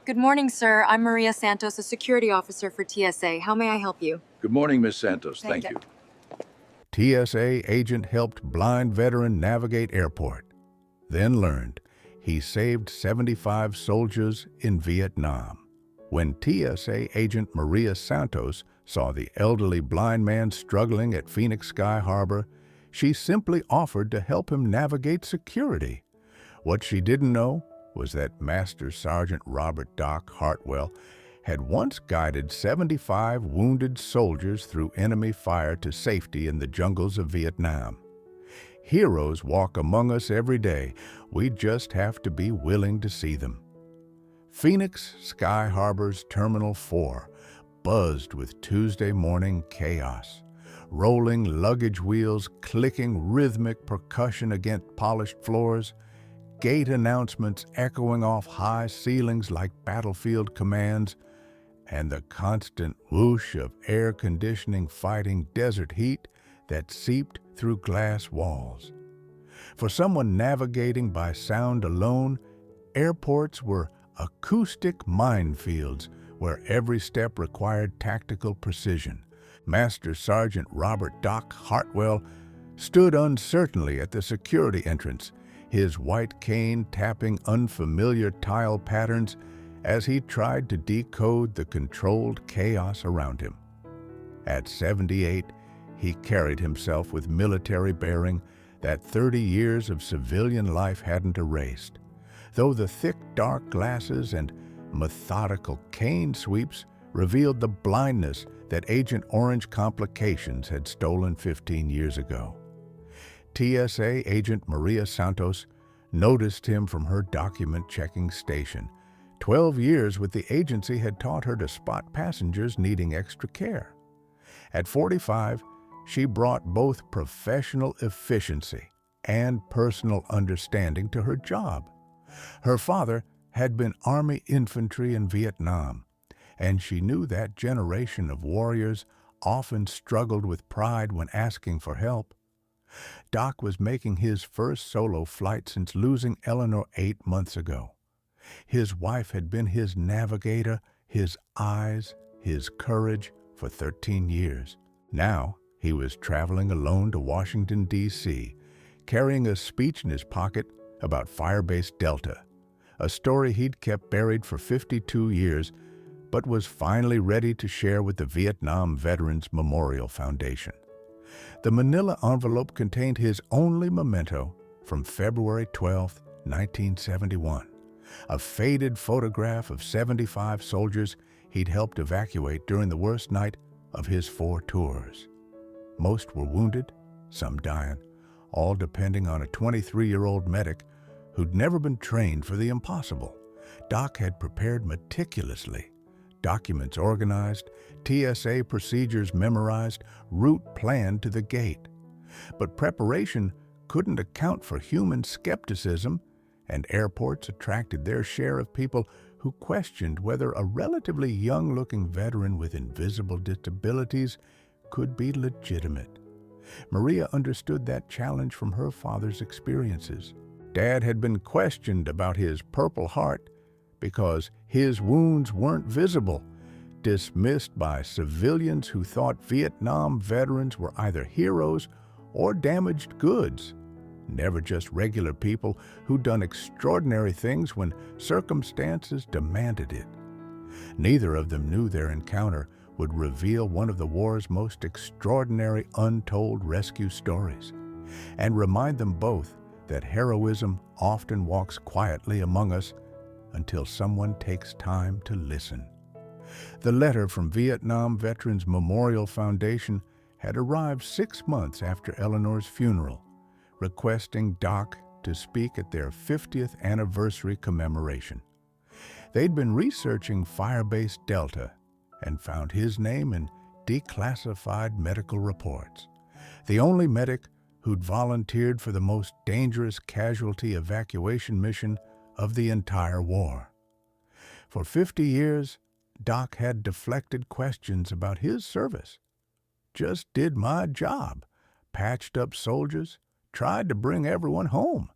Good morning, sir. I'm Maria Santos, a security officer for TSA. How may I help you? Good morning, Miss Santos. Thank Thank you. TSA agent helped blind veteran navigate airport, then learned he saved 75 soldiers in Vietnam. When TSA Agent Maria Santos saw the elderly blind man struggling at Phoenix Sky Harbor, she simply offered to help him navigate security. What she didn't know was that Master Sergeant Robert Doc Hartwell had once guided 75 wounded soldiers through enemy fire to safety in the jungles of Vietnam. Heroes walk among us every day. We just have to be willing to see them. Phoenix Sky Harbor's Terminal 4 buzzed with Tuesday morning chaos. Rolling luggage wheels clicking rhythmic percussion against polished floors, gate announcements echoing off high ceilings like battlefield commands, and the constant whoosh of air conditioning fighting desert heat that seeped through glass walls. For someone navigating by sound alone, airports were acoustic minefields where every step required tactical precision. Master Sergeant Robert Doc Hartwell stood uncertainly at the security entrance, his white cane tapping unfamiliar tile patterns as he tried to decode the controlled chaos around him. At 78, he carried himself with military bearing that 30 years of civilian life hadn't erased, though the thick dark glasses and methodical cane sweeps revealed the blindness that Agent Orange complications had stolen 15 years ago. TSA Agent Maria Santos noticed him from her document-checking station. 12 years with the agency had taught her to spot passengers needing extra care. At 45, she brought both professional efficiency and personal understanding to her job. Her father had been Army infantry in Vietnam, and she knew that generation of warriors often struggled with pride when asking for help. Doc was making his first solo flight since losing Eleanor 8 months ago. His wife had been his navigator, his eyes, his courage for 13 years. Now he was traveling alone to Washington, D.C., carrying a speech in his pocket about Firebase Delta, a story he'd kept buried for 52 years, but was finally ready to share with the Vietnam Veterans Memorial Foundation. The manila envelope contained his only memento from February 12, 1971. A faded photograph of 75 soldiers he'd helped evacuate during the worst night of his 4 tours. Most were wounded, some dying, all depending on a 23-year-old medic who'd never been trained for the impossible. Doc had prepared meticulously, documents organized, TSA procedures memorized, route planned to the gate. But preparation couldn't account for human skepticism, and airports attracted their share of people who questioned whether a relatively young-looking veteran with invisible disabilities could be legitimate. Maria understood that challenge from her father's experiences. Dad had been questioned about his Purple Heart because his wounds weren't visible, dismissed by civilians who thought Vietnam veterans were either heroes or damaged goods, never just regular people who'd done extraordinary things when circumstances demanded it. Neither of them knew their encounter would reveal one of the war's most extraordinary untold rescue stories, and remind them both that heroism often walks quietly among us until someone takes time to listen. The letter from Vietnam Veterans Memorial Foundation had arrived 6 months after Eleanor's funeral, requesting Doc to speak at their 50th anniversary commemoration. They'd been researching Firebase Delta and found his name in declassified medical reports. The only medic who'd volunteered for the most dangerous casualty evacuation mission of the entire war. For 50 years, Doc had deflected questions about his service. Just did my job, patched up soldiers, tried to bring everyone home.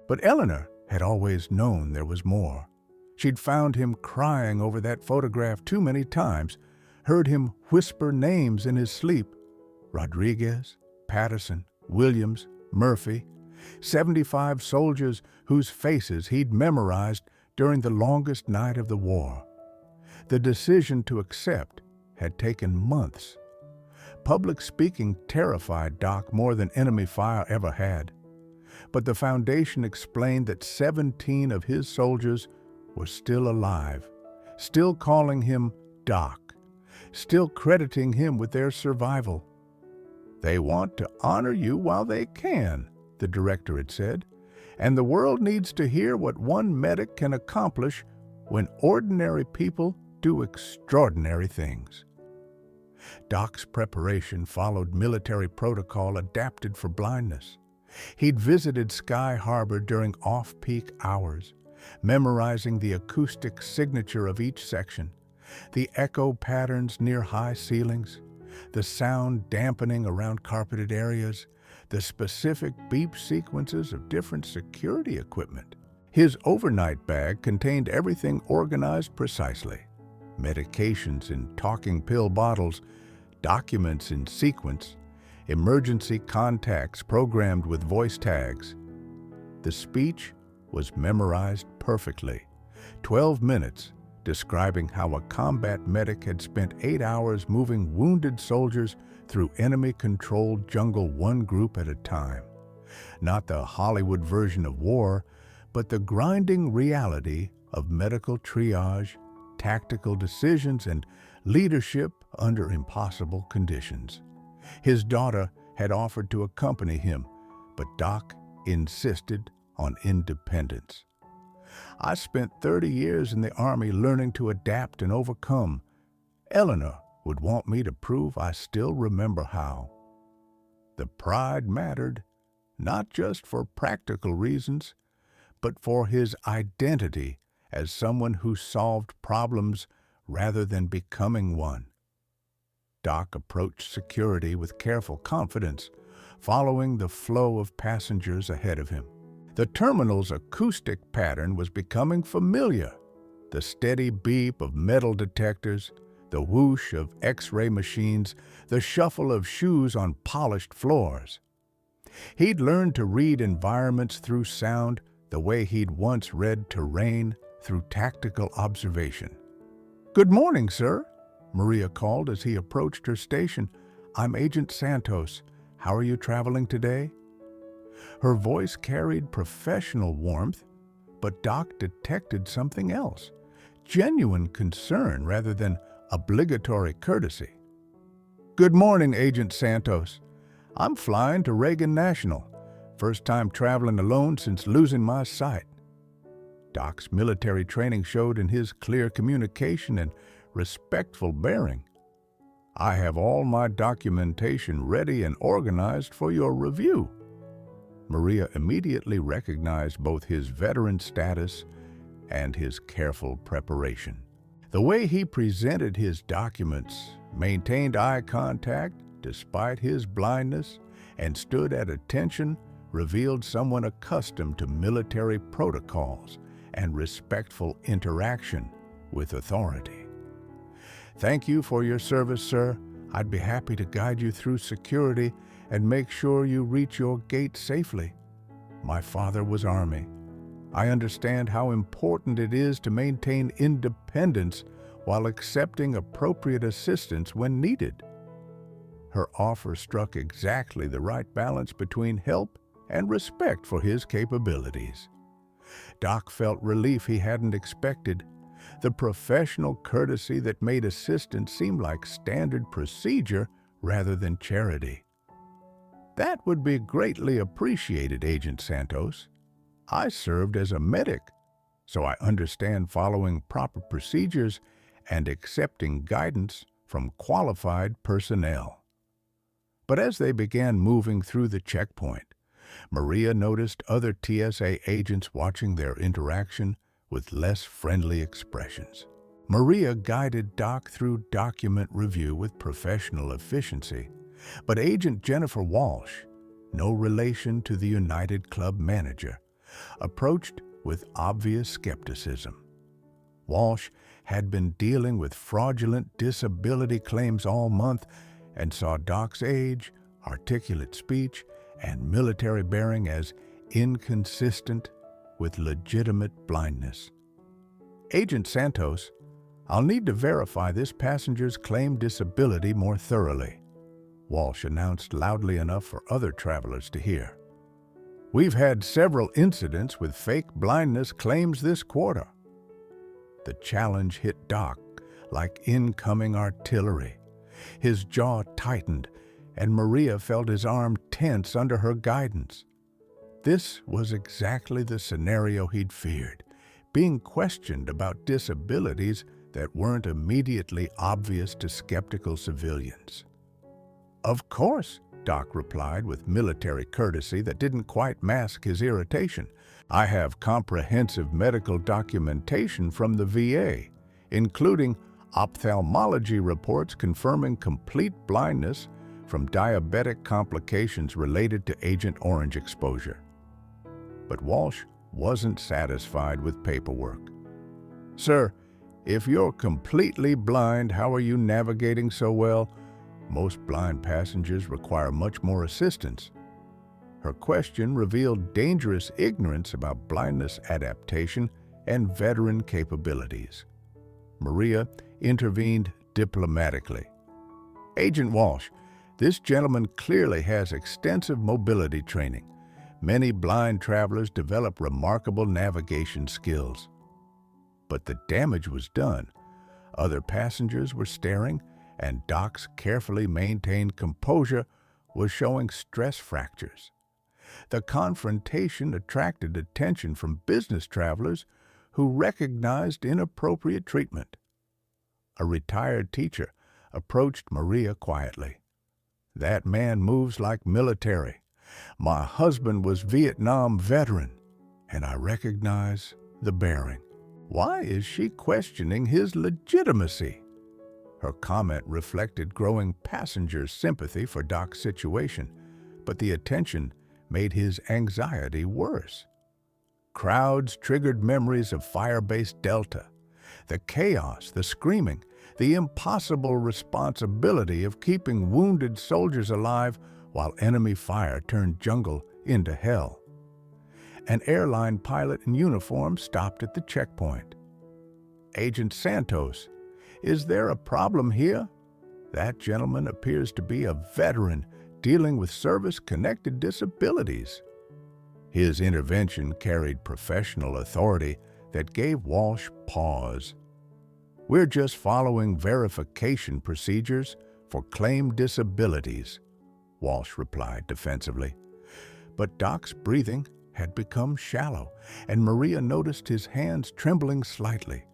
But Eleanor had always known there was more. She'd found him crying over that photograph too many times, heard him whisper names in his sleep. Rodriguez, Patterson, Williams, Murphy, 75 soldiers whose faces he'd memorized during the longest night of the war. The decision to accept had taken months. Public speaking terrified Doc more than enemy fire ever had. But the Foundation explained that 17 of his soldiers were still alive, still calling him Doc, still crediting him with their survival. "They want to honor you while they can," the director had said, "and the world needs to hear what one medic can accomplish when ordinary people do extraordinary things." Doc's preparation followed military protocol adapted for blindness. He'd visited Sky Harbor during off-peak hours, memorizing the acoustic signature of each section, the echo patterns near high ceilings, the sound dampening around carpeted areas, the specific beep sequences of different security equipment. His overnight bag contained everything organized precisely: medications in talking pill bottles, documents in sequence, emergency contacts programmed with voice tags. The speech was memorized perfectly. 12 minutes describing how a combat medic had spent 8 hours moving wounded soldiers through enemy-controlled jungle one group at a time. Not the Hollywood version of war, but the grinding reality of medical triage, tactical decisions, and leadership under impossible conditions. His daughter had offered to accompany him, but Doc insisted on independence. "I spent 30 years in the Army learning to adapt and overcome. Eleanor would want me to prove I still remember how." The pride mattered, not just for practical reasons, but for his identity as someone who solved problems rather than becoming one. Doc approached security with careful confidence, following the flow of passengers ahead of him. The terminal's acoustic pattern was becoming familiar: the steady beep of metal detectors, the whoosh of X-ray machines, the shuffle of shoes on polished floors. He'd learned to read environments through sound the way he'd once read terrain through tactical observation. "Good morning, sir," Maria called as he approached her station. "I'm Agent Santos. How are you traveling today?" Her voice carried professional warmth, but Doc detected something else: genuine concern rather than obligatory courtesy. "Good morning, Agent Santos. I'm flying to Reagan National. First time traveling alone since losing my sight." Doc's military training showed in his clear communication and respectful bearing. "I have all my documentation ready and organized for your review." Maria immediately recognized both his veteran status and his careful preparation. The way he presented his documents, maintained eye contact despite his blindness, and stood at attention revealed someone accustomed to military protocols and respectful interaction with authority. "Thank you for your service, sir. I'd be happy to guide you through security and make sure you reach your gate safely. My father was Army. I understand how important it is to maintain independence while accepting appropriate assistance when needed." Her offer struck exactly the right balance between help and respect for his capabilities. Doc felt relief he hadn't expected, the professional courtesy that made assistance seem like standard procedure rather than charity. "That would be greatly appreciated, Agent Santos. I served as a medic, so I understand following proper procedures and accepting guidance from qualified personnel." But as they began moving through the checkpoint, Maria noticed other TSA agents watching their interaction with less friendly expressions. Maria guided Doc through document review with professional efficiency, but Agent Jennifer Walsh, no relation to the United Club manager, approached with obvious skepticism. Walsh had been dealing with fraudulent disability claims all month and saw Doc's age, articulate speech, and military bearing as inconsistent with legitimate blindness. Agent Santos, I'll need to verify this passenger's claimed disability more thoroughly, Walsh announced loudly enough for other travelers to hear. We've had several incidents with fake blindness claims this quarter. The challenge hit Doc like incoming artillery. His jaw tightened, and Maria felt his arm tense under her guidance. This was exactly the scenario he'd feared, being questioned about disabilities that weren't immediately obvious to skeptical civilians. Of course, Doc replied with military courtesy that didn't quite mask his irritation. I have comprehensive medical documentation from the VA, including ophthalmology reports confirming complete blindness from diabetic complications related to Agent Orange exposure. But Walsh wasn't satisfied with paperwork. Sir, if you're completely blind, how are you navigating so well? Most blind passengers require much more assistance. Her question revealed dangerous ignorance about blindness adaptation and veteran capabilities. Maria intervened diplomatically. Agent Walsh, this gentleman clearly has extensive mobility training. Many blind travelers develop remarkable navigation skills. But the damage was done. Other passengers were staring, and Doc's carefully maintained composure was showing stress fractures. The confrontation attracted attention from business travelers who recognized inappropriate treatment. A retired teacher approached Maria quietly. That man moves like military. My husband was Vietnam veteran, and I recognize the bearing. Why is she questioning his legitimacy? Her comment reflected growing passenger sympathy for Doc's situation, but the attention made his anxiety worse. Crowds triggered memories of Firebase Delta, the chaos, the screaming, the impossible responsibility of keeping wounded soldiers alive while enemy fire turned jungle into hell. An airline pilot in uniform stopped at the checkpoint. Agent Santos, is there a problem here? That gentleman appears to be a veteran dealing with service-connected disabilities. His intervention carried professional authority that gave Walsh pause. We're just following verification procedures for claimed disabilities, Walsh replied defensively. But Doc's breathing had become shallow, and Maria noticed his hands trembling slightly,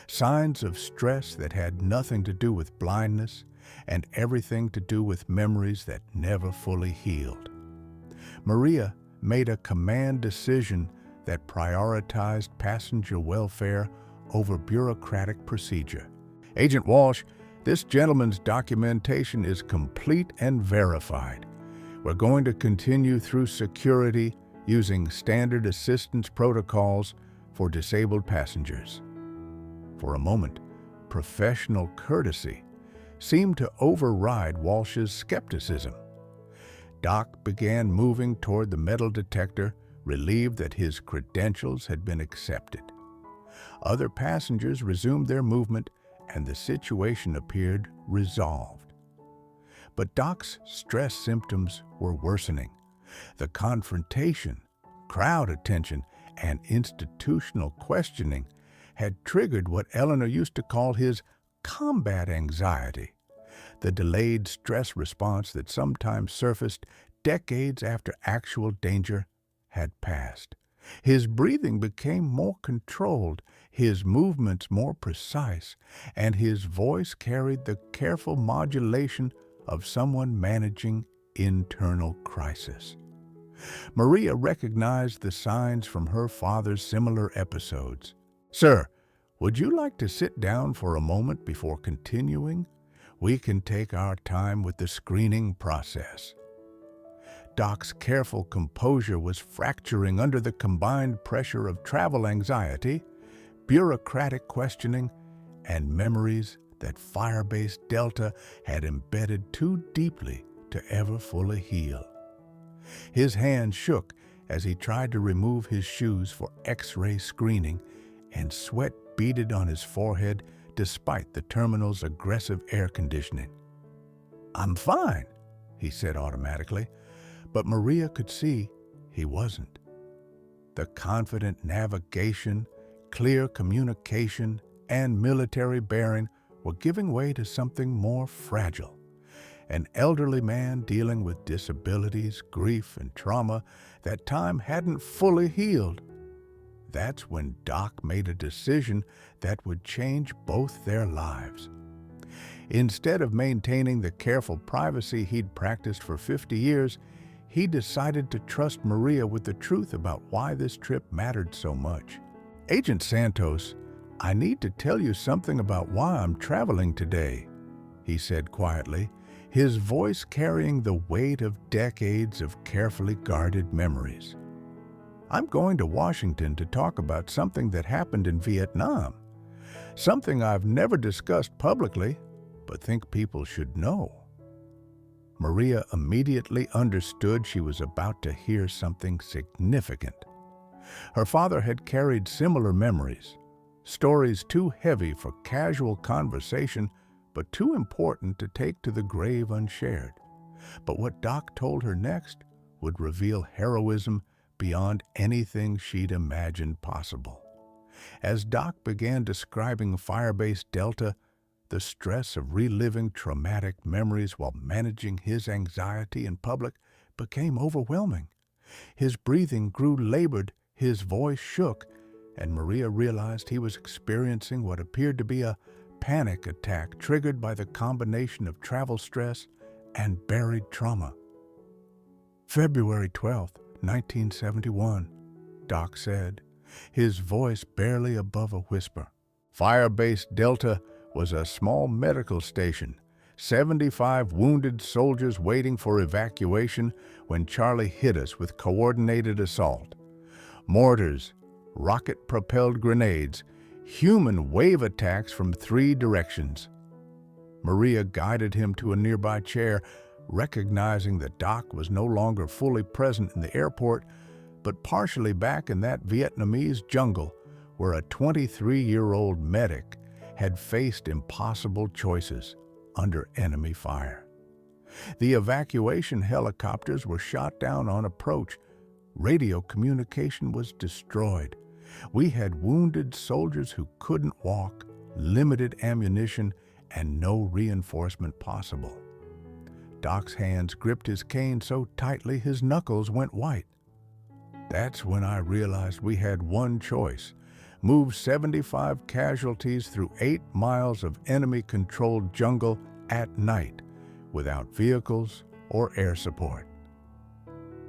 signs of stress that had nothing to do with blindness and everything to do with memories that never fully healed. Maria made a command decision that prioritized passenger welfare over bureaucratic procedure. Agent Walsh, this gentleman's documentation is complete and verified. We're going to continue through security using standard assistance protocols for disabled passengers. For a moment, professional courtesy seemed to override Walsh's skepticism. Doc began moving toward the metal detector, relieved that his credentials had been accepted. Other passengers resumed their movement, and the situation appeared resolved. But Doc's stress symptoms were worsening. The confrontation, crowd attention, and institutional questioning had triggered what Eleanor used to call his combat anxiety, the delayed stress response that sometimes surfaced decades after actual danger had passed. His breathing became more controlled, his movements more precise, and his voice carried the careful modulation of someone managing internal crisis. Maria recognized the signs from her father's similar episodes. Sir, would you like to sit down for a moment before continuing? We can take our time with the screening process. Doc's careful composure was fracturing under the combined pressure of travel anxiety, bureaucratic questioning, and memories that Firebase Delta had embedded too deeply to ever fully heal. His hand shook as he tried to remove his shoes for X-ray screening, and sweat beaded on his forehead despite the terminal's aggressive air conditioning. "I'm fine," he said automatically, but Maria could see he wasn't. The confident navigation, clear communication, and military bearing were giving way to something more fragile. An elderly man dealing with disabilities, grief, and trauma that time hadn't fully healed. That's when Doc made a decision that would change both their lives. Instead of maintaining the careful privacy he'd practiced for 50 years, he decided to trust Maria with the truth about why this trip mattered so much. "Agent Santos, I need to tell you something about why I'm traveling today," he said quietly, his voice carrying the weight of decades of carefully guarded memories. "I'm going to Washington to talk about something that happened in Vietnam, something I've never discussed publicly, but think people should know." Maria immediately understood she was about to hear something significant. Her father had carried similar memories, stories too heavy for casual conversation, but too important to take to the grave unshared. But what Doc told her next would reveal heroism beyond anything she'd imagined possible. As Doc began describing Firebase Delta, the stress of reliving traumatic memories while managing his anxiety in public became overwhelming. His breathing grew labored, his voice shook, and Maria realized he was experiencing what appeared to be a panic attack triggered by the combination of travel stress and buried trauma. "February 12th, 1971, Doc said, his voice barely above a whisper. Firebase Delta was a small medical station, 75 wounded soldiers waiting for evacuation when Charlie hit us with coordinated assault. Mortars, rocket-propelled grenades, human wave attacks from 3 directions. Maria guided him to a nearby chair, recognizing that Doc was no longer fully present in the airport, but partially back in that Vietnamese jungle where a 23-year-old medic had faced impossible choices under enemy fire. The evacuation helicopters were shot down on approach. Radio communication was destroyed. We had wounded soldiers who couldn't walk, limited ammunition, and no reinforcement possible. Doc's hands gripped his cane so tightly his knuckles went white. That's when I realized we had one choice: move 75 casualties through 8 miles of enemy-controlled jungle at night without vehicles or air support.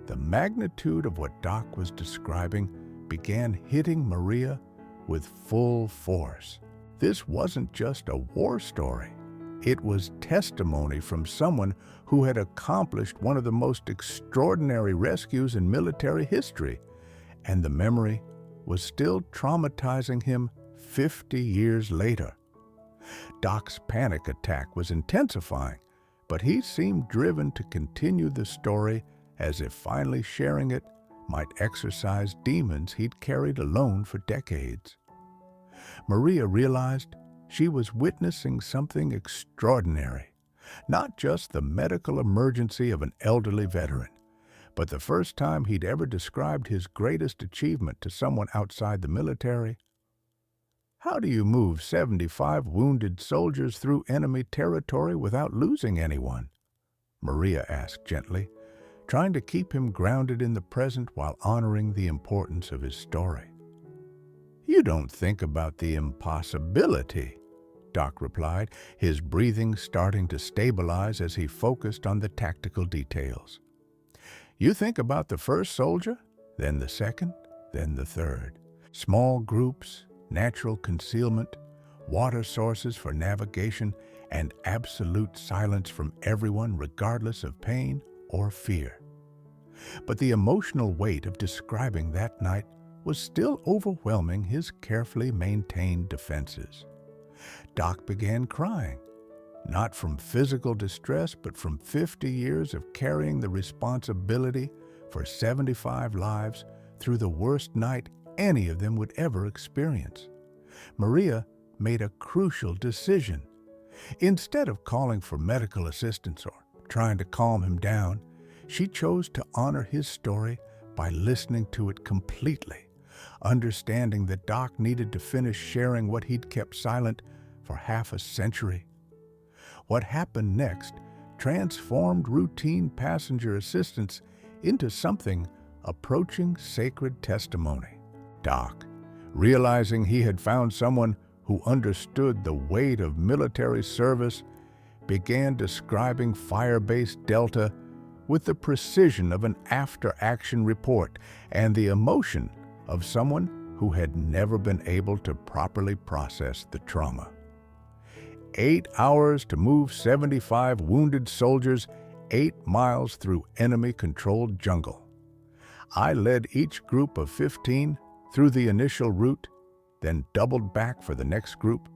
The magnitude of what Doc was describing began hitting Maria with full force. This wasn't just a war story. It was testimony from someone who had accomplished one of the most extraordinary rescues in military history, and the memory was still traumatizing him 50 years later. Doc's panic attack was intensifying, but he seemed driven to continue the story as if finally sharing it might exorcise demons he'd carried alone for decades. Maria realized she was witnessing something extraordinary, not just the medical emergency of an elderly veteran, but the first time he'd ever described his greatest achievement to someone outside the military. How do you move 75 wounded soldiers through enemy territory without losing anyone? Maria asked gently, trying to keep him grounded in the present while honoring the importance of his story. You don't think about the impossibility, Doc replied, his breathing starting to stabilize as he focused on the tactical details. You think about the first soldier, then the second, then the third. Small groups, natural concealment, water sources for navigation, and absolute silence from everyone regardless of pain or fear. But the emotional weight of describing that night was still overwhelming his carefully maintained defenses. Doc began crying, not from physical distress, but from 50 years of carrying the responsibility for 75 lives through the worst night any of them would ever experience. Maria made a crucial decision. Instead of calling for medical assistance or trying to calm him down, she chose to honor his story by listening to it completely, understanding that Doc needed to finish sharing what he'd kept silent for half a century. What happened next transformed routine passenger assistance into something approaching sacred testimony. Doc, realizing he had found someone who understood the weight of military service, began describing Firebase Delta with the precision of an after-action report and the emotion of someone who had never been able to properly process the trauma. 8 hours to move 75 wounded soldiers 8 miles through enemy-controlled jungle. I led each group of 15 through the initial route, then doubled back for the next group.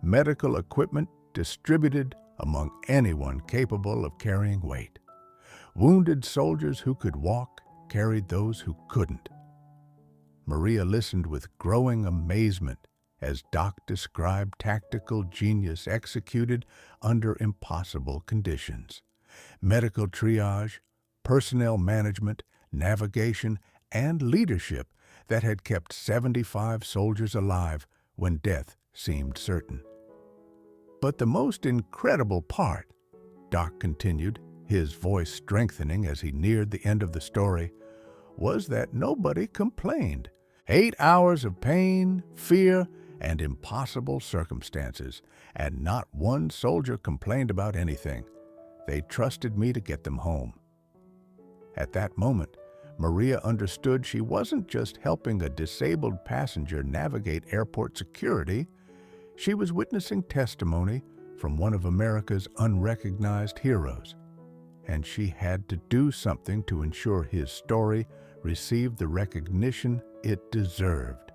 Medical equipment distributed among anyone capable of carrying weight. Wounded soldiers who could walk carried those who couldn't. Maria listened with growing amazement as Doc described tactical genius executed under impossible conditions. Medical triage, personnel management, navigation, and leadership that had kept 75 soldiers alive when death seemed certain. But the most incredible part, Doc continued, his voice strengthening as he neared the end of the story, was that nobody complained. 8 hours of pain, fear, and impossible circumstances, and not one soldier complained about anything. They trusted me to get them home. At that moment, Maria understood she wasn't just helping a disabled passenger navigate airport security. She was witnessing testimony from one of America's unrecognized heroes, and she had to do something to ensure his story received the recognition it deserved.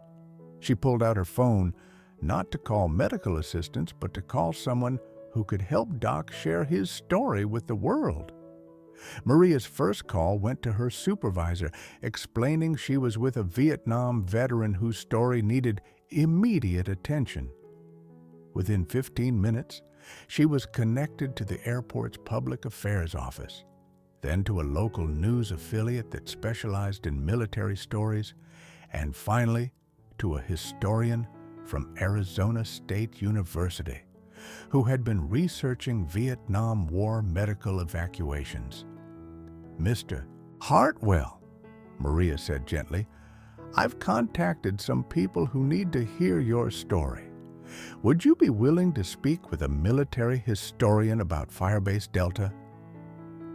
She pulled out her phone, not to call medical assistance, but to call someone who could help Doc share his story with the world. Maria's first call went to her supervisor, explaining she was with a Vietnam veteran whose story needed immediate attention. Within 15 minutes, she was connected to the airport's public affairs office, then to a local news affiliate that specialized in military stories, and finally to a historian from Arizona State University who had been researching Vietnam War medical evacuations. "Mr. Hartwell," Maria said gently, "I've contacted some people who need to hear your story. Would you be willing to speak with a military historian about Firebase Delta?"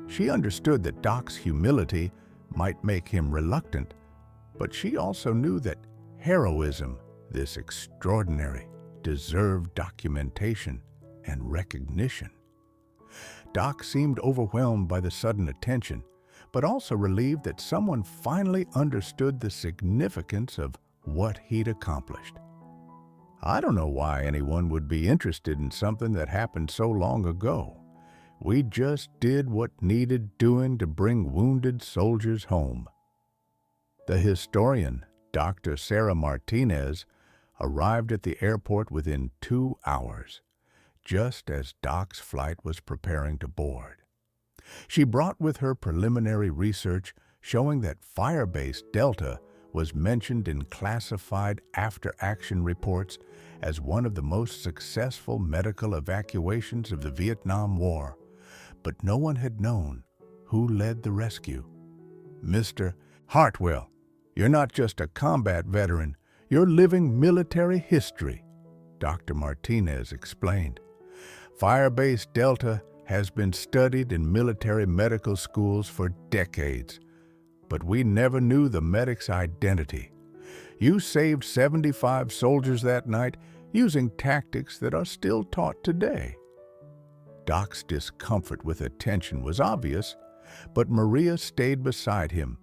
She understood that Doc's humility might make him reluctant, but she also knew that heroism, this extraordinary, deserved documentation and recognition. Doc seemed overwhelmed by the sudden attention, but also relieved that someone finally understood the significance of what he'd accomplished. "I don't know why anyone would be interested in something that happened so long ago. We just did what needed doing to bring wounded soldiers home." The historian, Dr. Sarah Martinez, arrived at the airport within 2 hours, just as Doc's flight was preparing to board. She brought with her preliminary research showing that Firebase Delta was mentioned in classified after-action reports as one of the most successful medical evacuations of the Vietnam War, but no one had known who led the rescue. "Mr. Hartwell, you're not just a combat veteran, you're living military history," Dr. Martinez explained. "Firebase Delta has been studied in military medical schools for decades, but we never knew the medic's identity. You saved 75 soldiers that night using tactics that are still taught today." Doc's discomfort with attention was obvious, but Maria stayed beside him,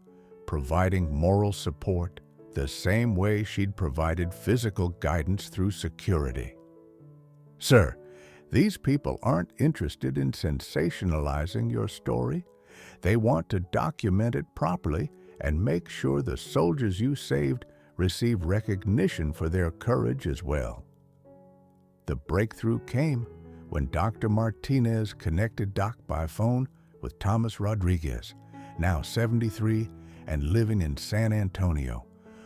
providing moral support, the same way she'd provided physical guidance through security. Sir, these people aren't interested in sensationalizing your story. They want to document it properly and make sure the soldiers you saved receive recognition for their courage as well. The breakthrough came when Dr. Martinez connected Doc by phone with Thomas Rodriguez, now 73 and living in San Antonio,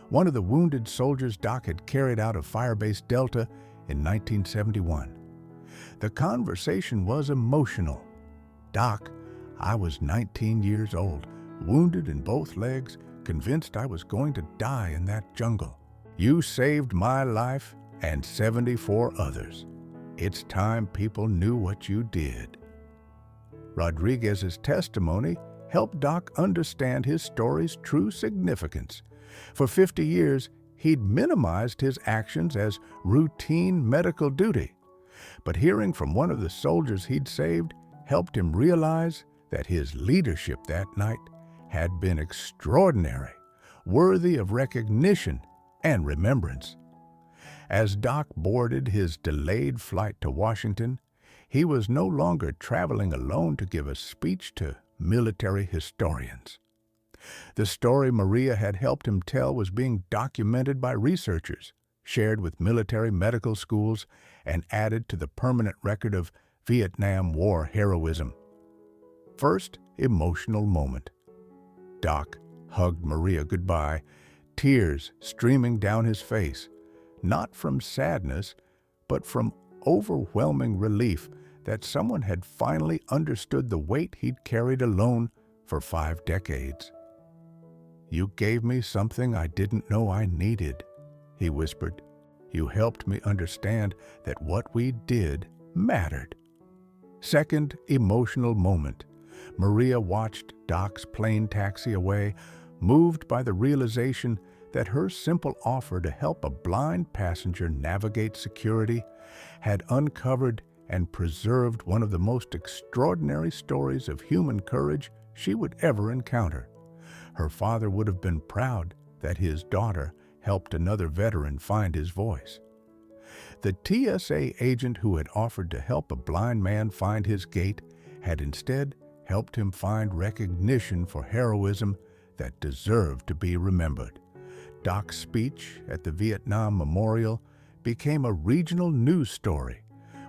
one of the wounded soldiers Doc had carried out of Firebase Delta in 1971. The conversation was emotional. "Doc, I was 19 years old, wounded in both legs, convinced I was going to die in that jungle. You saved my life and 74 others. It's time people knew what you did." Rodriguez's testimony helped Doc understand his story's true significance. For 50 years, he'd minimized his actions as routine medical duty. But hearing from one of the soldiers he'd saved helped him realize that his leadership that night had been extraordinary, worthy of recognition and remembrance. As Doc boarded his delayed flight to Washington, he was no longer traveling alone to give a speech to military historians. The story Maria had helped him tell was being documented by researchers, shared with military medical schools, and added to the permanent record of Vietnam War heroism. First emotional moment. Doc hugged Maria goodbye, tears streaming down his face, not from sadness, but from overwhelming relief that someone had finally understood the weight he'd carried alone for 5 decades. "You gave me something I didn't know I needed," he whispered. "You helped me understand that what we did mattered." Second emotional moment. Maria watched Doc's plane taxi away, moved by the realization that her simple offer to help a blind passenger navigate security had uncovered and preserved one of the most extraordinary stories of human courage she would ever encounter. Her father would have been proud that his daughter helped another veteran find his voice. The TSA agent who had offered to help a blind man find his gait had instead helped him find recognition for heroism that deserved to be remembered. Doc's speech at the Vietnam Memorial became a regional news story,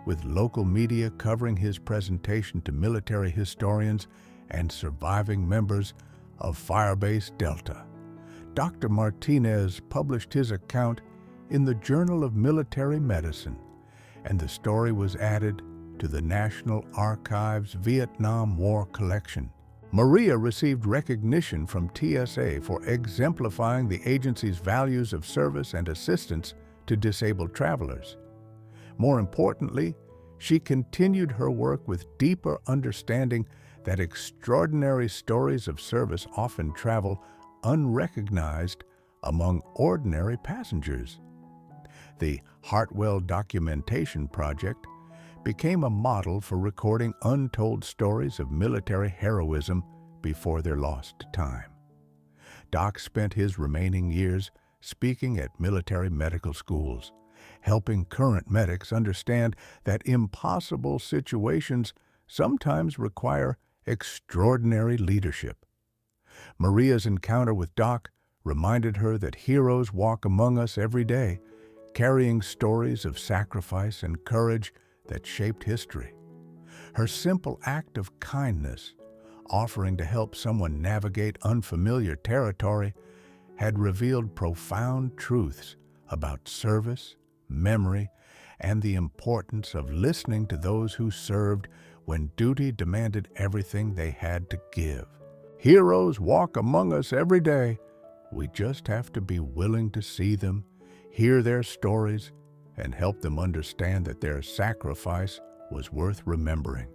with local media covering his presentation to military historians and surviving members of Firebase Delta. Dr. Martinez published his account in the Journal of Military Medicine, and the story was added to the National Archives' Vietnam War collection. Maria received recognition from TSA for exemplifying the agency's values of service and assistance to disabled travelers. More importantly, she continued her work with deeper understanding that extraordinary stories of service often travel unrecognized among ordinary passengers. The Hartwell Documentation Project became a model for recording untold stories of military heroism before their lost time. Doc spent his remaining years speaking at military medical schools, helping current medics understand that impossible situations sometimes require extraordinary leadership. Maria's encounter with Doc reminded her that heroes walk among us every day, carrying stories of sacrifice and courage that shaped history. Her simple act of kindness, offering to help someone navigate unfamiliar territory, had revealed profound truths about service, memory, and the importance of listening to those who served when duty demanded everything they had to give. Heroes walk among us every day. We just have to be willing to see them, hear their stories, and help them understand that their sacrifice was worth remembering.